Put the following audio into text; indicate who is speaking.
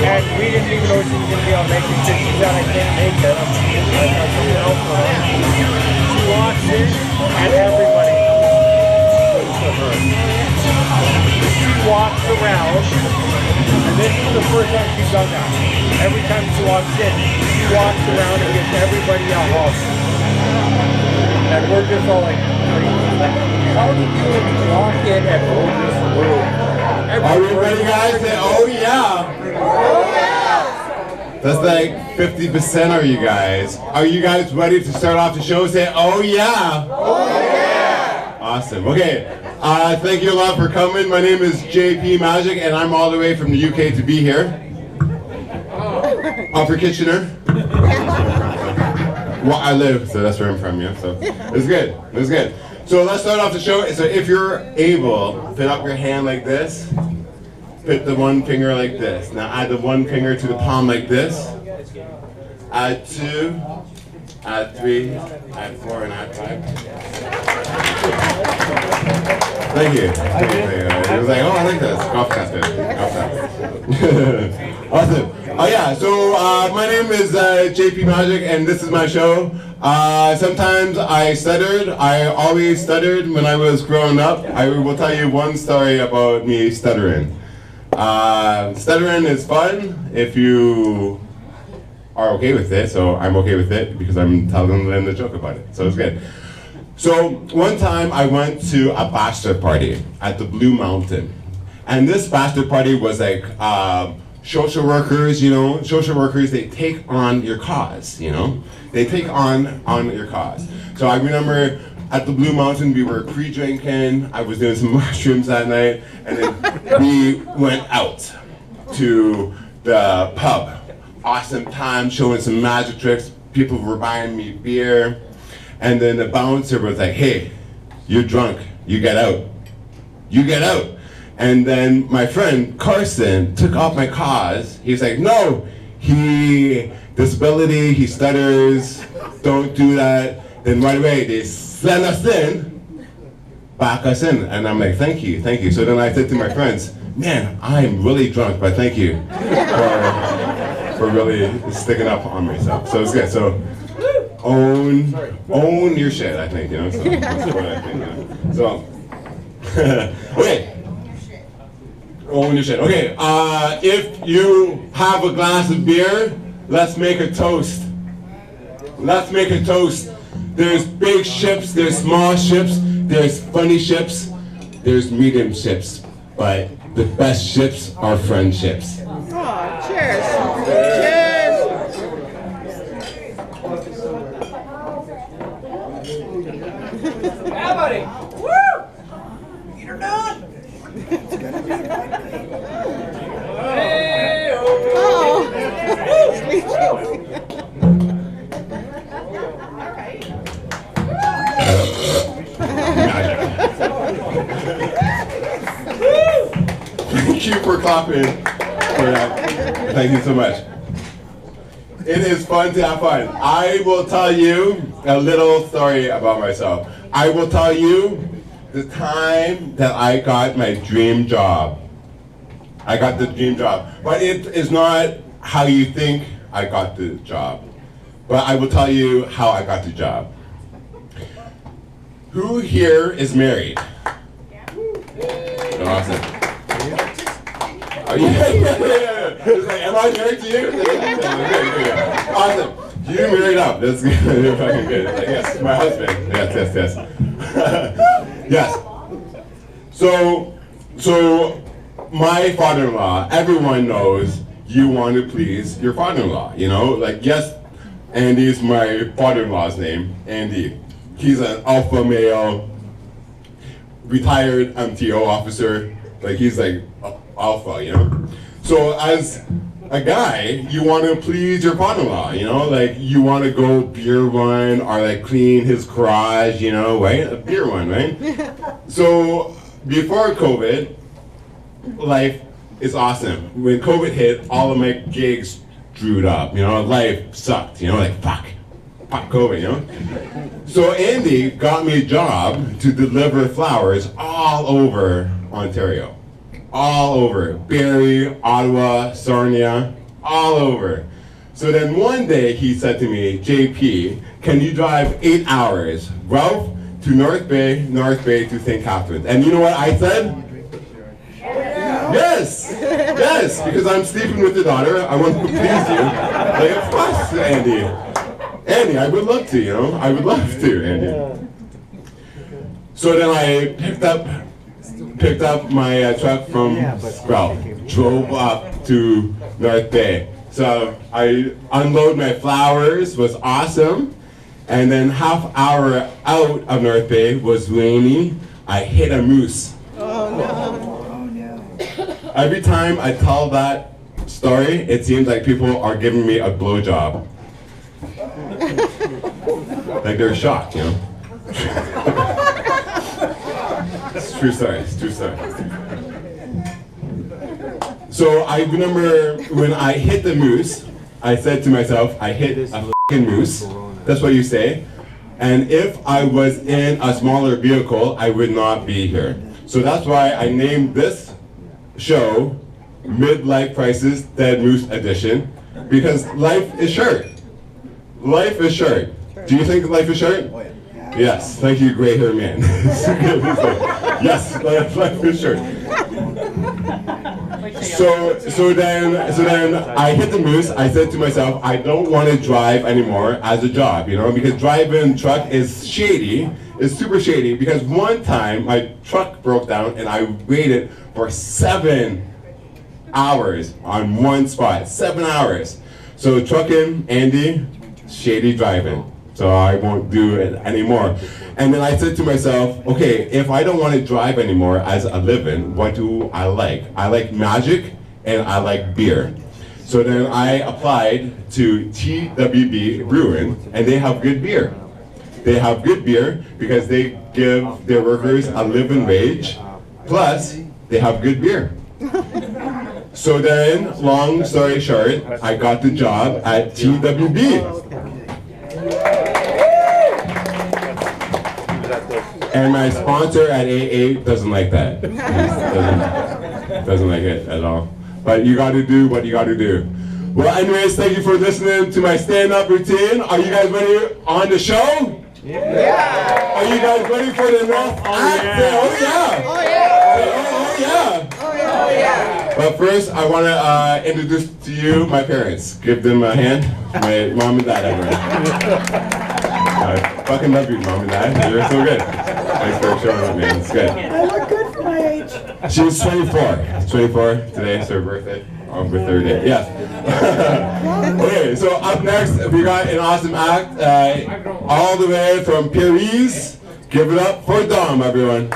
Speaker 1: And we didn't even know she was going to be able to make it. She said, I can't make it. I'm something else going on. She walks in and everybody goes to her. She walks around, and this is the first time she's done that. Every time she walks in, she walks around and gives everybody a hug. And we're just all like, how did you walk in and hold this room?
Speaker 2: Are we ready, guys? Say, oh yeah! Oh yeah! That's like 50% of you guys. Are you guys ready to start off the show? Say, oh yeah! Oh yeah! Awesome. Okay. Thank you a lot for coming. My name is JP Magic, and I'm all the way from the UK to be here. Upper Kitchener. Well, I live, so that's where I'm from, yeah. So it's good. It's good. So let's start off the show. So if you're able, put up your hand like this. Put the one finger like this. Now add the one finger to the palm like this. Add 2, add 3, add 4, and add 5. Thank you. It was like, oh, I like this. Golf class, Awesome. Oh yeah, so my name is JP Magic, and this is my show. Sometimes I stuttered. I always stuttered when I was growing up. I will tell you one story about me stuttering. Stuttering is fun if you are okay with it, so I'm okay with it because I'm telling them the joke about it, so it's good. So one time I went to a bachelor party at the Blue Mountain, and this bachelor party was like social workers, you know, social workers, they take on your cause, you know, they take on your cause. So I remember at the Blue Mountain we were pre-drinking, I was doing some mushrooms that night, and then we went out to the pub. Awesome time, showing some magic tricks, people were buying me beer. And then the bouncer was like, hey, you're drunk, you get out. You get out. And then my friend Carson took off my cause. He's like, no, disability, he stutters, don't do that. Then right away they send us in, back us in. And I'm like, thank you, thank you. So then I said to my friends, man, I'm really drunk, but thank you for really sticking up on myself. So it's good. So own your shit, I think, you know, so that's what I think, you know. So, okay, own your shit. Okay, if you have a glass of beer, let's make a toast. Let's make a toast. There's big ships, there's small ships, there's funny ships, there's medium ships, but the best ships are friendships.
Speaker 3: Oh, cheers. Cheers.
Speaker 1: Yeah, buddy. Woo! Eat her done. Hey,
Speaker 3: Oh.
Speaker 2: Thank you for clapping for that. Thank you so much. It is fun to have fun. I will tell you a little story about myself. I will tell you the time that I got my dream job. I got the dream job. But it is not how you think I got the job. But I will tell you how I got the job. Who here is married? Awesome. Oh, yeah. It's like, am I married to you? Okay. Awesome. You married up. That's good. You're fucking good. Like, yes, my husband. Yes. Yes. So my father-in-law, everyone knows you want to please your father-in-law, you know? Like, yes, Andy's my father-in-law's name, Andy. He's an alpha male, retired MTO officer. Like, he's like alpha, you know? So as a guy, you want to please your father-in-law, you know? Like, you want to go beer run or like clean his garage, you know, right? A beer run, right? So before COVID, life is awesome. When COVID hit, all of my gigs drewed up, you know? Life sucked, you know? Like, fuck COVID, you know? So Andy got me a job to deliver flowers all over Ontario. all over. Barrie, Ottawa, Sarnia, all over. So then one day he said to me, JP, can you drive 8 hours, Ralph, to North Bay to St. Catharines? And you know what I said? Yes, yes, because I'm sleeping with your daughter. I want to please you. Like, of course, Andy. Andy, I would love to, you know. I would love to, Andy. So then I picked up my truck from Sprout, drove up to North Bay. So I unload my flowers, was awesome. And then half hour out of North Bay was rainy. I hit a moose.
Speaker 3: Oh no.
Speaker 2: Every time I tell that story, it seems like people are giving me a blowjob. Like they're shocked, you know? It's true story, it's true story. So I remember when I hit the moose, I said to myself, I hit a f***ing moose. That's what you say. And if I was in a smaller vehicle, I would not be here. So that's why I named this show Midlife Crisis Dead Moose Edition, because life is short. Life is short. Do you think life is short? Yes. Thank you, gray hair man. Yes, life is short. So then I hit the moose. I said to myself, I don't want to drive anymore as a job, you know, because driving truck is shady. It's super shady, because one time my truck broke down and I waited for 7 hours on one spot. 7 hours. So trucking, Andy, shady driving. So I won't do it anymore. And then I said to myself, okay, if I don't want to drive anymore as a living, what do I like? I like magic and I like beer. So then I applied to TWB Brewing, and they have good beer. They have good beer because they give their workers a living wage, plus they have good beer. So then, long story short, I got the job at TWB. And my sponsor at AA doesn't like that. Doesn't like it at all. But you gotta do what you gotta do. Well, anyways, thank you for listening to my stand-up routine. Are you guys ready on the show? Yeah. Are you guys ready for the next act? Oh yeah. Oh yeah. Oh yeah. Oh yeah. Oh yeah. But first, I want to introduce to you my parents. Give them a hand. My mom and dad, I fucking love you, mom and dad. You're so good. Thanks for showing up, man. It's good.
Speaker 3: I look good for my age.
Speaker 2: She was 24. She's 24 today. It's her birthday. On her third day. Yes. Okay, so up next, we got an awesome act all the way from Paris. Give it up for Dom, everyone.